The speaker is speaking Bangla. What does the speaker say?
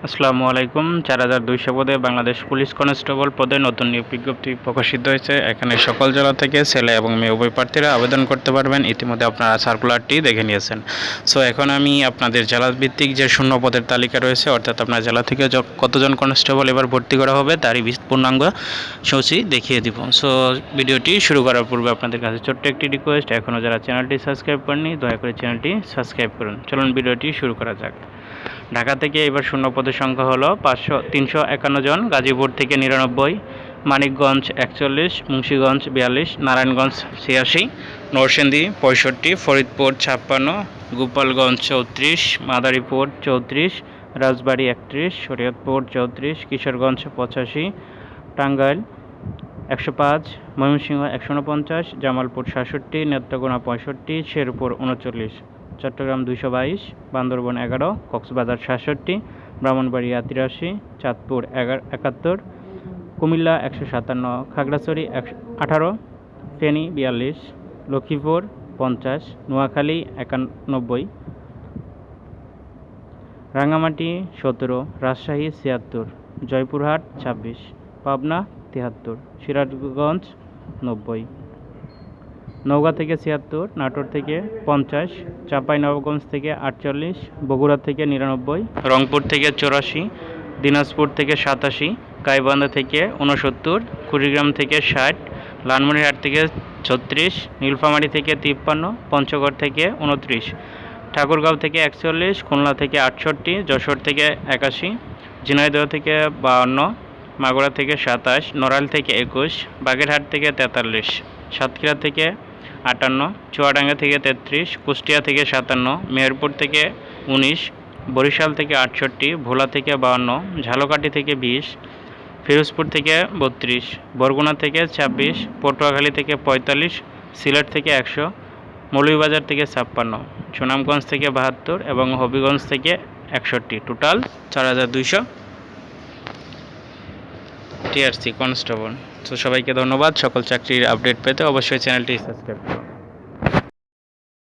আসসালামু আলাইকুম। 4200 পদে বাংলাদেশ পুলিশ কনস্টেবল পদে নতুন নিয়োগ বিজ্ঞপ্তি প্রকাশিত হয়েছে। এখানে সকল জেলা থেকে ছেলে এবং মেয়ে উভয় প্রার্থীরা আবেদন করতে পারবেন। ইতিমধ্যে আপনারা সার্কুলারটি দেখে নিয়েছেন। সো এখন আমি আপনাদের জেলা ভিত্তিক যে শূন্য পদের তালিকা রয়েছে, অর্থাৎ আপনার জেলা থেকে কতজন কনস্টেবল এবার ভর্তি করা হবে তারই পূর্ণাঙ্গ সূচি দেখিয়ে দিব। সো ভিডিওটি শুরু করার পূর্বে আপনাদের কাছে ছোট্ট একটি রিকোয়েস্ট, এখনও যারা চ্যানেলটি সাবস্ক্রাইব করেননি দয়া করে চ্যানেলটি সাবস্ক্রাইব করুন। চলুন ভিডিওটি শুরু করা যাক। ঢাকা থেকে এবার শূন্য পদের সংখ্যা হলো 351 জন, গাজীপুর থেকে 99, মানিকগঞ্জ 41, মুন্সিগঞ্জ 42, নারায়ণগঞ্জ 86, নরসিংদী 65, ফরিদপুর 56, গোপালগঞ্জ 34, মাদারীপুর 34, রাজবাড়ী 31, শরীয়তপুর 34, কিশোরগঞ্জ 85, টাঙ্গাইল 105, ময়মনসিংহ 149, জামালপুর 67, নেত্রকোনা 65, শেরপুর 39, চট্টগ্রাম 222, বান্দরবান 11, কক্সবাজার 67, ব্রাহ্মণবাড়িয়া 83, চাঁদপুর 71, কুমিল্লা 157, খাগড়াছড়ি 18, ফেনী 42, লক্ষ্মীপুর 50, নোয়াখালী 91, রাঙ্গামাটি 17, রাজশাহী 76, জয়পুরহাট 26, পাবনা 73, সিরাজগঞ্জ 90, নওগাঁ থেকে 76, নাটোর থেকে 50, চাঁপাইনবাবগঞ্জ থেকে 48, বগুড়া থেকে 99, রংপুর থেকে 84, দিনাজপুর থেকে 87, গাইবান্ধা থেকে 69, কুড়িগ্রাম থেকে 60, লালমনিরহাট থেকে 36, নীলফামারী থেকে 53, পঞ্চগড় থেকে 29, ঠাকুরগাঁও থেকে 41, খুলনা থেকে 68, যশোর থেকে 81, ঝিনাইদহ থেকে 52, মাগুরা থেকে 27, নড়াইল থেকে 21, বাগেরহাট থেকে 43, সাতক্ষীরা থেকে 58, চুয়াডাঙ্গা থেকে 33, কুষ্টিয়া থেকে 57, মেহেরপুর থেকে 19, বরিশাল থেকে 68, ভোলা থেকে 52, ঝালকাঠি থেকে 20, ফিরোজপুর থেকে 32, বরগুনা থেকে 26, পটুয়াখালী থেকে 45, সিলেট থেকে 100, মৌলভীবাজার থেকে 56, সুনামগঞ্জ থেকে 72 এবং হবিগঞ্জ থেকে 61, টোটাল 4200 টিআরসি কনস্টেবল। তো সবাইকে ধন্যবাদ। সকল চাকরির আপডেট পেতে অবশ্যই চ্যানেলটি সাবস্ক্রাইব করুন।